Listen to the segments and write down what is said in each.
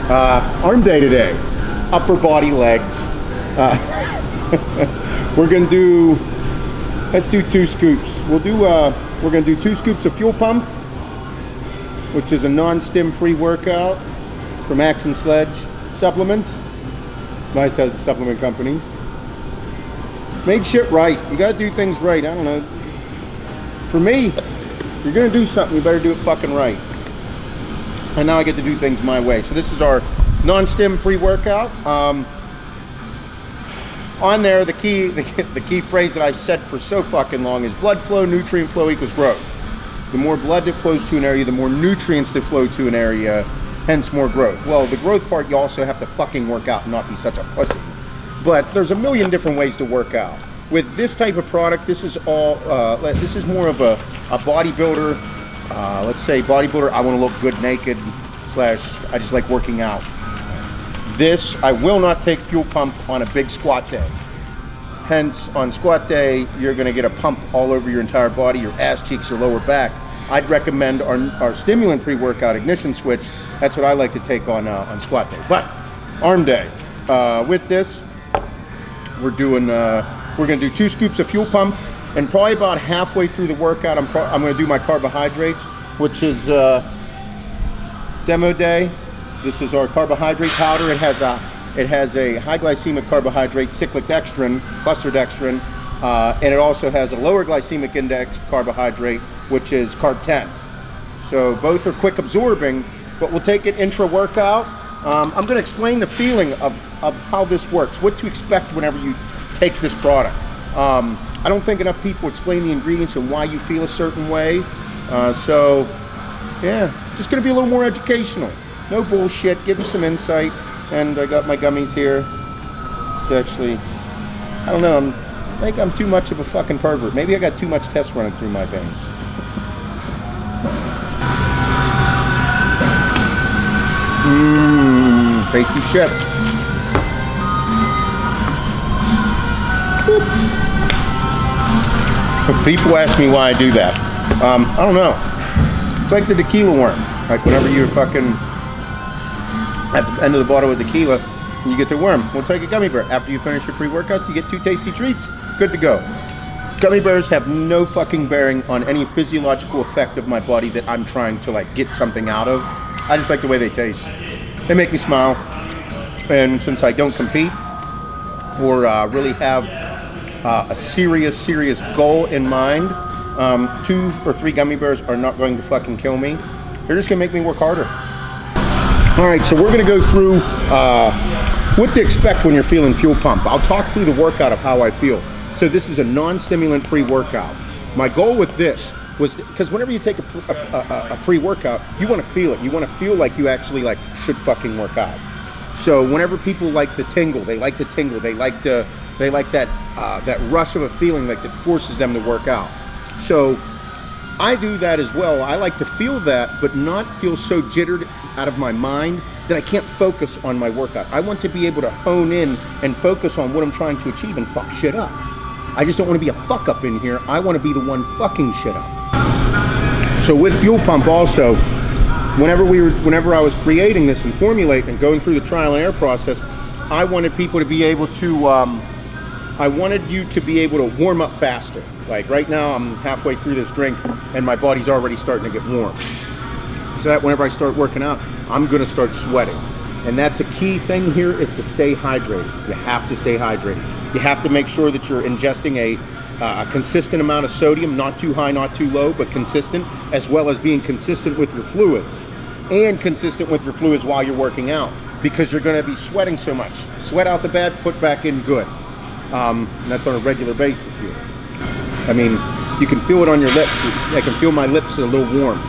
Arm day today. Upper body, legs. We're gonna do, let's do 2 scoops. We're gonna do 2 scoops of fuel pump, which is a non-stim pre-workout from Action Sledge Supplements. Nice as a supplement company. Make shit right. You gotta do things right. I don't know. For me, if you're gonna do something, you better do it fucking right. And now I get to do things my way. So this is our non-stim pre-workout. On there, the key phrase that I've said for so fucking long is blood flow, nutrient flow equals growth. The more blood that flows to an area, the more nutrients that flow to an area, hence more growth. Well, the growth part, you also have to fucking work out and not be such a pussy. But there's a million different ways to work out. With this type of product, this is all, this is more of a bodybuilder. Let's say bodybuilder, I want to look good naked, / I just like working out. This, I will not take fuel pump on a big squat day. Hence, on squat day, you're gonna get a pump all over your entire body, your ass cheeks, your lower back. I'd recommend our stimulant pre-workout ignition switch. That's what I like to take on squat day. But arm day, with this, we're gonna do 2 scoops of fuel pump, and probably about halfway through the workout, I'm gonna do my carbohydrates, which is demo day. This is our carbohydrate powder. It has a high glycemic carbohydrate, cyclic dextrin, cluster dextrin, and it also has a lower glycemic index carbohydrate, which is carb 10. So both are quick absorbing, but we'll take it intra-workout. I'm going to explain the feeling of how this works, what to expect whenever you take this product. I don't think enough people explain the ingredients and why you feel a certain way. So yeah, just going to be a little more educational. No bullshit, give you some insight. And I got my gummies here. It's actually, I don't know, I think I'm too much of a fucking pervert. Maybe I got too much test running through my veins. Tasty shit. People ask me why I do that. I don't know. It's like the tequila worm. Like whenever you're fucking at the end of the bottle with tequila, you get the worm. Well, it's like a gummy bear. After you finish your pre-workouts, you get 2 tasty treats. Good to go. Gummy bears have no fucking bearing on any physiological effect of my body that I'm trying to like get something out of. I just like the way they taste. They make me smile. And since I don't compete or really have a serious goal in mind, 2 or 3 gummy bears are not going to fucking kill me. They're just gonna make me work harder. All right, so we're gonna go through what to expect when you're feeling fuel pump. I'll talk through the workout of how I feel. So this is a non-stimulant pre-workout. My goal with this was, because whenever you take a pre-workout, you wanna feel it. You wanna feel like you actually like should fucking work out. So whenever people like the tingle, they like that rush of a feeling like that forces them to work out. So I do that as well. I like to feel that, but not feel so jittered out of my mind that I can't focus on my workout. I want to be able to hone in and focus on what I'm trying to achieve and fuck shit up. I just don't want to be a fuck up in here. I want to be the one fucking shit up. So with fuel pump also, whenever I was creating this and formulating and going through the trial and error process, I wanted people to be able to, I wanted you to be able to warm up faster. Like right now I'm halfway through this drink and my body's already starting to get warm. So that whenever I start working out, I'm gonna start sweating. And that's a key thing here, is to stay hydrated. You have to stay hydrated. You have to make sure that you're ingesting a consistent amount of sodium, not too high, not too low, but consistent, as well as being consistent with your fluids. And consistent with your fluids while you're working out, because you're gonna be sweating so much. Sweat out the bad, put back in good. And that's on a regular basis here. I mean, you can feel it on your lips. I can feel my lips are a little warm.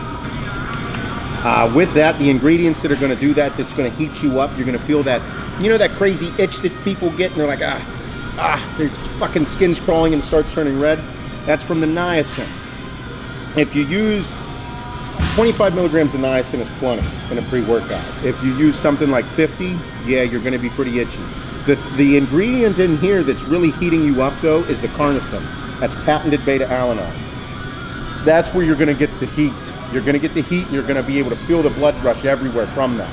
With that, the ingredients that are going to do that, that's going to heat you up, you're going to feel that, you know, that crazy itch that people get and they're like, their fucking skin's crawling and starts turning red? That's from the niacin. If you use 25 milligrams of niacin is plenty in a pre-workout. If you use something like 50, yeah, you're going to be pretty itchy. The ingredient in here that's really heating you up though is the carnosine. That's patented beta-alanine. That's where you're going to get the heat. You're going to get the heat and you're going to be able to feel the blood rush everywhere from that.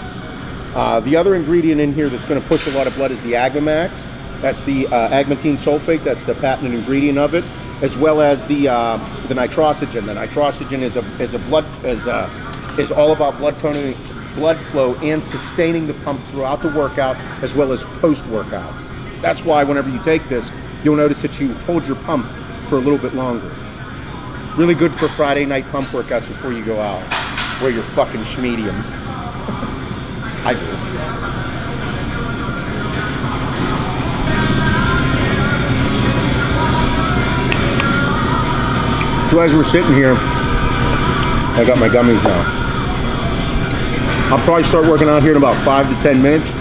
The other ingredient in here that's going to push a lot of blood is the Agamax. That's the agmatine sulfate. That's the patented ingredient of it, as well as the nitrosogen. The nitrosogen is all about blood flow and sustaining the pump throughout the workout as well as post-workout. That's why whenever you take this, you'll notice that you hold your pump for a little bit longer. Really good for Friday night pump workouts before you go out. Wear your fucking schmediums. I do. So as we're sitting here, I got my gummies now. I'll probably start working out here in about 5 to 10 minutes,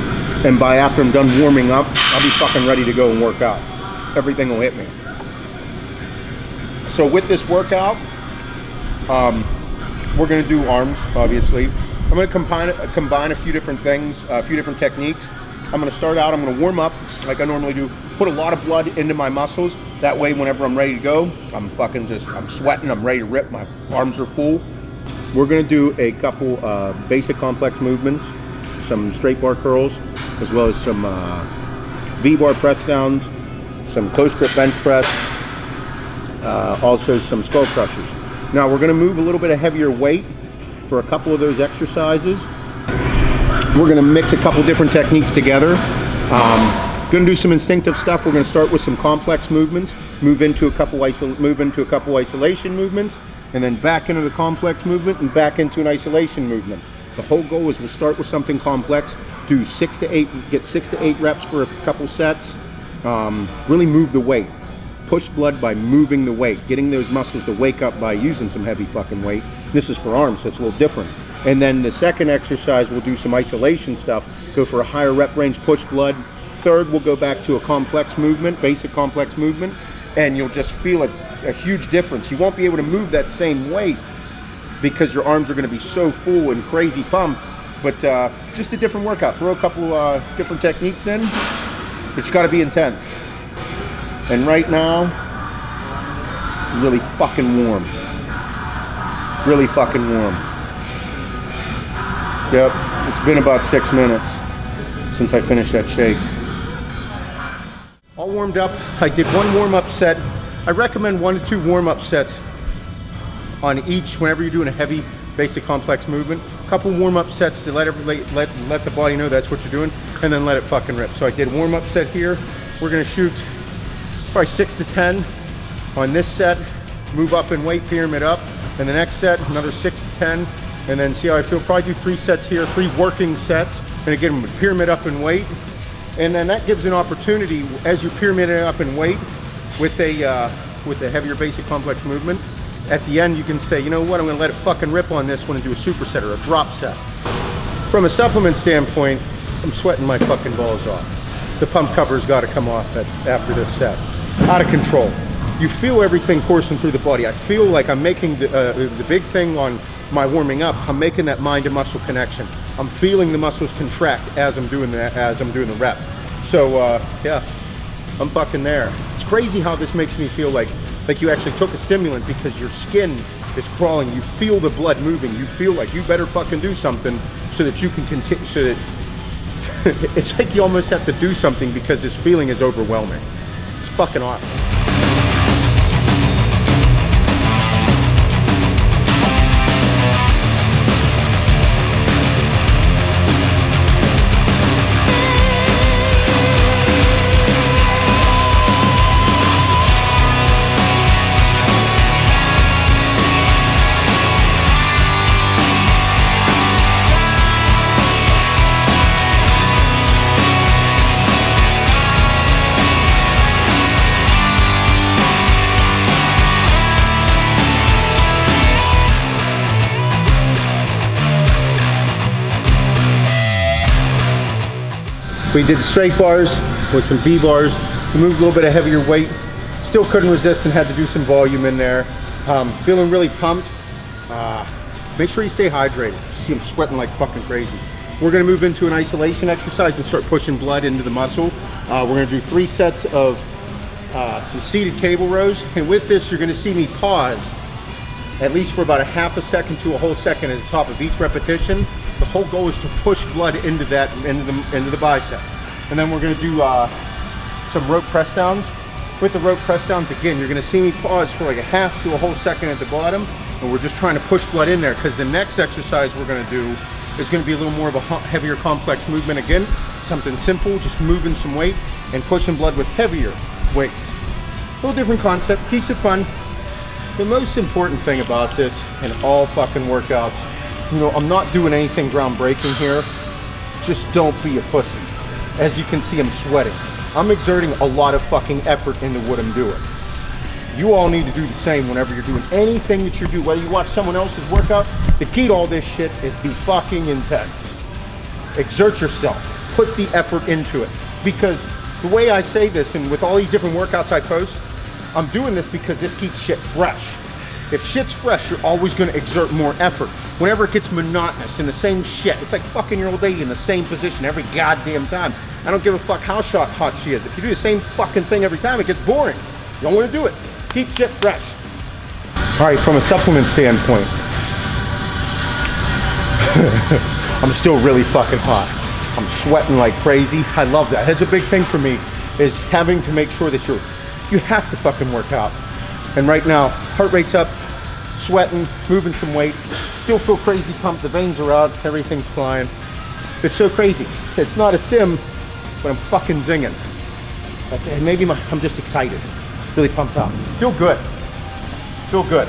and by after I'm done warming up, I'll be fucking ready to go and work out. Everything will hit me. So with this workout, we're gonna do arms, obviously. I'm gonna combine a few different things, a few different techniques. I'm gonna start out, I'm gonna warm up like I normally do, put a lot of blood into my muscles. That way, whenever I'm ready to go, I'm sweating, I'm ready to rip, my arms are full. We're gonna do a couple basic complex movements, some straight bar curls, as well as some V-bar press downs, some close grip bench press, also some skull crushers. Now we're gonna move a little bit of heavier weight for a couple of those exercises. We're gonna mix a couple different techniques together. Gonna do some instinctive stuff. We're gonna start with some complex movements, move into a couple isolation movements, and then back into the complex movement and back into an isolation movement. The whole goal is we'll start with something complex, do get 6 to 8 reps for a couple sets. Really move the weight. Push blood by moving the weight, getting those muscles to wake up by using some heavy fucking weight. This is for arms, so it's a little different. And then the second exercise, we'll do some isolation stuff, go for a higher rep range, push blood. Third, we'll go back to a complex movement, basic complex movement, and you'll just feel a huge difference. You won't be able to move that same weight because your arms are gonna be so full and crazy pumped, but just a different workout. Throw a couple different techniques in, but you gotta be intense. And right now, really fucking warm. Really fucking warm. Yep, it's been about 6 minutes since I finished that shake. All warmed up. I did one warm-up set. I recommend 1 to 2 warm-up sets on each whenever you're doing a heavy basic complex movement. A couple warm-up sets to let the body know that's what you're doing, and then let it fucking rip. So I did a warm-up set here. We're gonna shoot probably 6 to 10 on this set, move up in weight, pyramid up, and the next set, another 6 to 10, and then see how I feel. Probably do 3 sets here, 3 working sets, and again, pyramid up in weight. And then that gives an opportunity, as you pyramid up in weight with a heavier basic complex movement, at the end you can say, you know what, I'm gonna let it fucking rip on this one and do a superset or a drop set. From a supplement standpoint, I'm sweating my fucking balls off. The pump cover's gotta come off after this set. Out of control. You feel everything coursing through the body. I feel like I'm making the big thing on my warming up, I'm making that mind to muscle connection. I'm feeling the muscles contract as I'm doing the rep. So yeah, I'm fucking there. It's crazy how this makes me feel like you actually took a stimulant because your skin is crawling. You feel the blood moving. You feel like you better fucking do something so that you can continue, so that it's like you almost have to do something because this feeling is overwhelming. It's fucking awesome. We did straight bars with some V-bars. We moved a little bit of heavier weight. Still couldn't resist and had to do some volume in there. Feeling really pumped. Make sure you stay hydrated. See, I'm sweating like fucking crazy. We're gonna move into an isolation exercise and start pushing blood into the muscle. We're gonna do 3 sets of some seated cable rows. And with this, you're gonna see me pause at least for about a half a second to a whole second at the top of each repetition. The whole goal is to push blood into that, into the bicep. And then we're gonna do some rope press downs. With the rope press downs, again, you're gonna see me pause for like a half to a whole second at the bottom, and we're just trying to push blood in there, because the next exercise we're gonna do is gonna be a little more of a heavier complex movement. Again, something simple, just moving some weight and pushing blood with heavier weights. A little different concept, keeps it fun. The most important thing about this in all fucking workouts, you know, I'm not doing anything groundbreaking here. Just don't be a pussy. As you can see, I'm sweating. I'm exerting a lot of fucking effort into what I'm doing. You all need to do the same whenever you're doing anything that you do, whether you watch someone else's workout. The key to all this shit is be fucking intense. Exert yourself, put the effort into it. Because the way I say this, and with all these different workouts I post, I'm doing this because this keeps shit fresh. If shit's fresh, you're always gonna exert more effort. Whenever it gets monotonous and the same shit, it's like fucking your old lady in the same position every goddamn time. I don't give a fuck how hot she is. If you do the same fucking thing every time, it gets boring. You don't wanna do it. Keep shit fresh. All right, from a supplement standpoint, I'm still really fucking hot. I'm sweating like crazy. I love that. That's a big thing for me, is having to make sure that you have to fucking work out. And right now, heart rate's up, sweating, moving some weight, still feel crazy pumped, the veins are out, everything's flying. It's so crazy. It's not a stim, but I'm fucking zinging. That's it. Maybe I'm just excited, really pumped up. Feel good, feel good.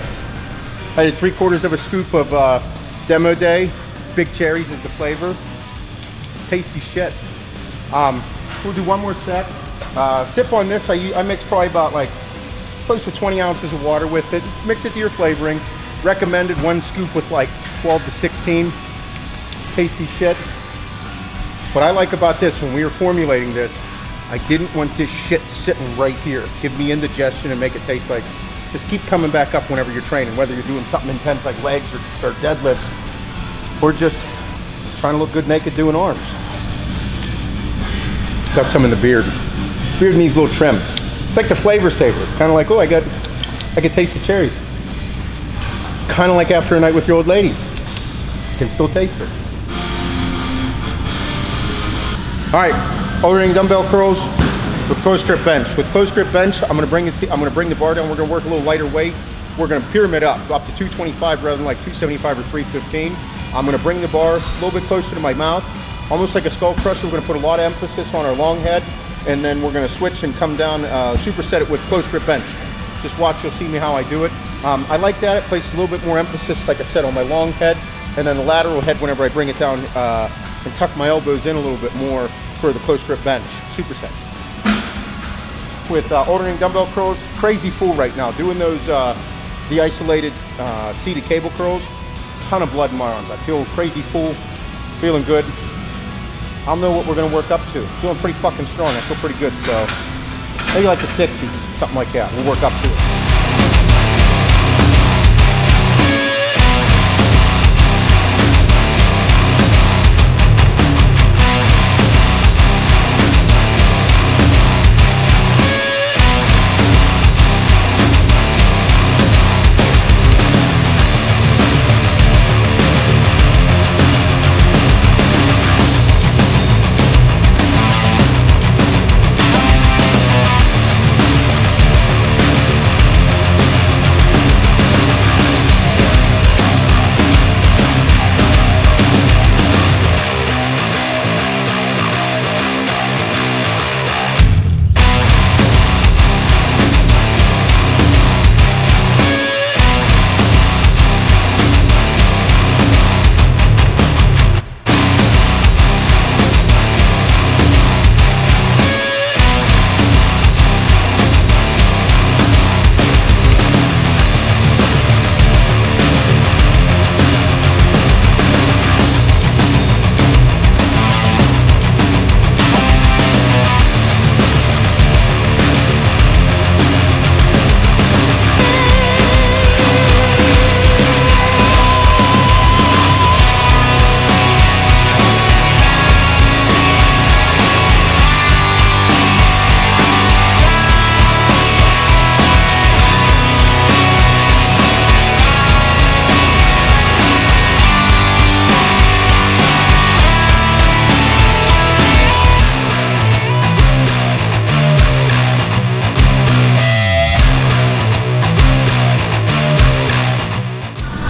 I did 3/4 of a scoop of Demo Day. Big cherries is the flavor. It's tasty shit. We'll do one more set. Sip on this, I mix probably about like close to 20 ounces of water with it. Mix it to your flavoring. Recommended 1 scoop with like 12 to 16. Tasty shit. What I like about this, when we were formulating this, I didn't want this shit sitting right here. Give me indigestion and make it taste like, just keep coming back up whenever you're training, whether you're doing something intense like legs or deadlifts, or just trying to look good naked doing arms. Got some in the beard. Beard needs a little trim. It's like the flavor saver. It's kind of like, oh, I could taste the cherries. Kind of like after a night with your old lady. You can still taste her. All right, ordering dumbbell curls with close grip bench. With close grip bench, I'm gonna bring the bar down. We're gonna work a little lighter weight. We're gonna pyramid up to 225 rather than like 275 or 315. I'm gonna bring the bar a little bit closer to my mouth, almost like a skull crusher. We're gonna put a lot of emphasis on our long head, and then we're gonna switch and come down, superset it with close grip bench. Just watch, you'll see me how I do it. I like that. It places a little bit more emphasis, like I said, on my long head, and then the lateral head whenever I bring it down and tuck my elbows in a little bit more for the close grip bench, supersets. With ordering dumbbell curls, crazy full right now. Doing those, the isolated seated cable curls, ton of blood in my arms. I feel crazy full, feeling good. I'll know what we're gonna work up to. Feeling pretty fucking strong. I feel pretty good, so maybe like the 60s, something like that. We'll work up to it.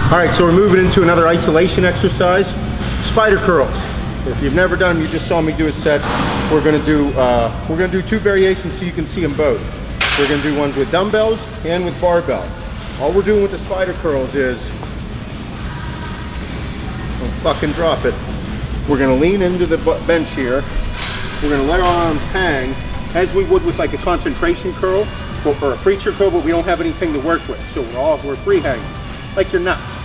All right, so we're moving into another isolation exercise, spider curls. If you've never done them, you just saw me do a set. We're gonna do two variations so you can see them both. We're gonna do ones with dumbbells and with barbell. All we're doing with the spider curls is, don't fucking drop it. We're gonna lean into the bench here. We're gonna let our arms hang as we would with like a concentration curl or a preacher curl, but we don't have anything to work with. So we're free hanging, like you're nuts.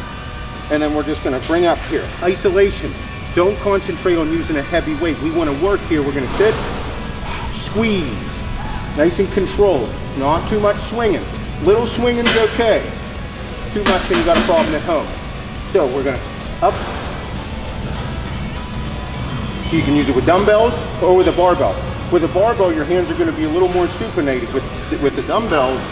And then we're just gonna bring up here. Isolation. Don't concentrate on using a heavy weight. We wanna work here. We're gonna sit, squeeze, nice and controlled. Not too much swinging. Little swinging's okay. Too much and you got a problem at home. So we're gonna up. So you can use it with dumbbells or with a barbell. With a barbell, your hands are gonna be a little more supinated. With the dumbbells,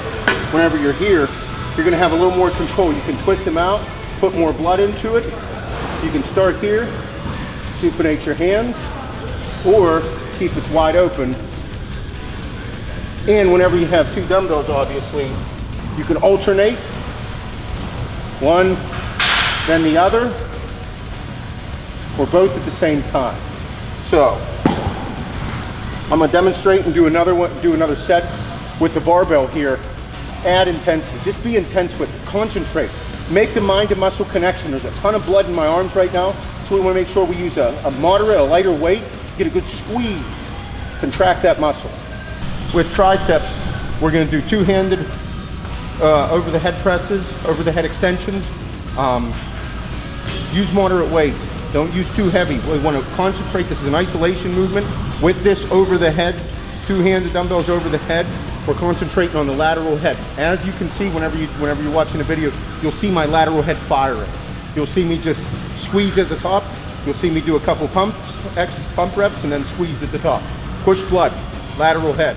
whenever you're here, you're gonna have a little more control. You can twist them out, put more blood into it. You can start here, supinate your hands, or keep it wide open. And whenever you have two dumbbells, obviously, you can alternate one, then the other, or both at the same time. So, I'm gonna demonstrate and do another set with the barbell here. Add intensity, just be intense with it, concentrate. Make the mind to muscle connection. There's a ton of blood in my arms right now, so we wanna make sure we use a moderate, a lighter weight, get a good squeeze, contract that muscle. With triceps, we're gonna do two-handed over the head presses, over the head extensions. Use moderate weight. Don't use too heavy. We want to concentrate. This is an isolation movement. With this over the head, two-handed dumbbells over the head, we're concentrating on the lateral head. As you can see, whenever you're watching a video, you'll see my lateral head firing. You'll see me just squeeze at the top. You'll see me do a couple pump reps and then squeeze at the top. Push blood, lateral head.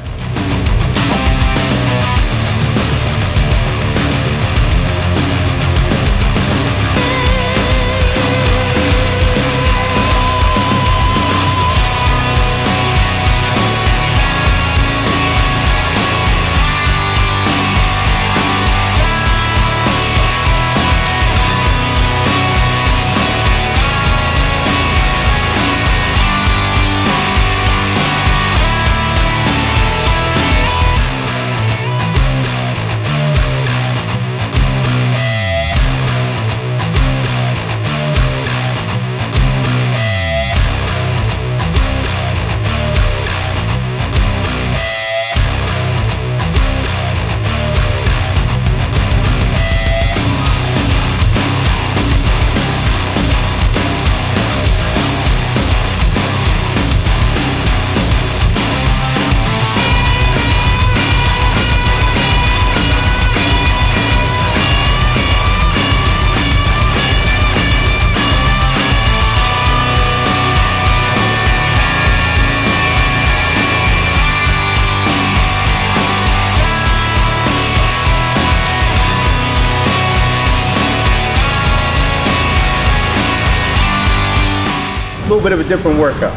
A little bit of a different workout.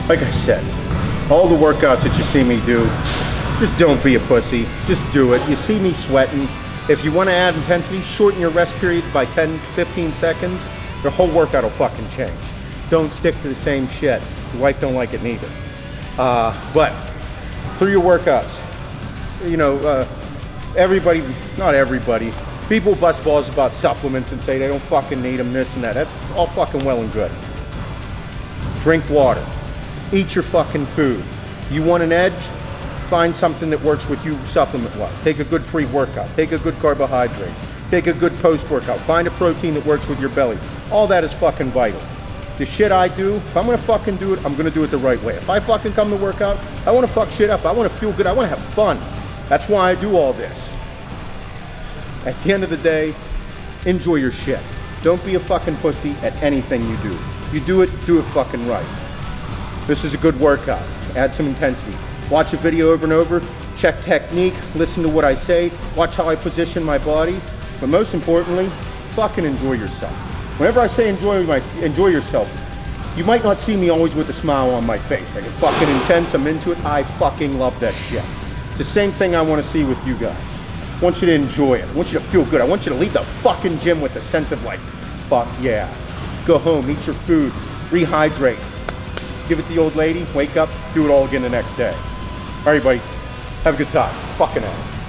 Like I said, all the workouts that you see me do, just don't be a pussy, just do it. You see me sweating. If you want to add intensity, shorten your rest periods by 10, 15 seconds, your whole workout will fucking change. Don't stick to the same shit. Your wife don't like it neither. But through your workouts, you know, everybody, not everybody, people bust balls about supplements and say they don't fucking need them, this and that. That's all fucking well and good. Drink water. Eat your fucking food. You want an edge? Find something that works with you supplement-wise. Take a good pre-workout. Take a good carbohydrate. Take a good post-workout. Find a protein that works with your belly. All that is fucking vital. The shit I do, if I'm gonna fucking do it, I'm gonna do it the right way. If I fucking come to work out, I wanna fuck shit up. I wanna feel good. I wanna have fun. That's why I do all this. At the end of the day, enjoy your shit. Don't be a fucking pussy at anything you do. You do it fucking right. This is a good workout. Add some intensity. Watch a video over and over. Check technique. Listen to what I say. Watch how I position my body. But most importantly, fucking enjoy yourself. Whenever I say enjoy yourself, you might not see me always with a smile on my face. I get fucking intense. I'm into it. I fucking love that shit. It's the same thing I want to see with you guys. I want you to enjoy it. I want you to feel good. I want you to leave the fucking gym with a sense of like, fuck yeah. Go home, eat your food, rehydrate, give it to the old lady, wake up, do it all again the next day. All right, buddy, have a good time. Fucking out.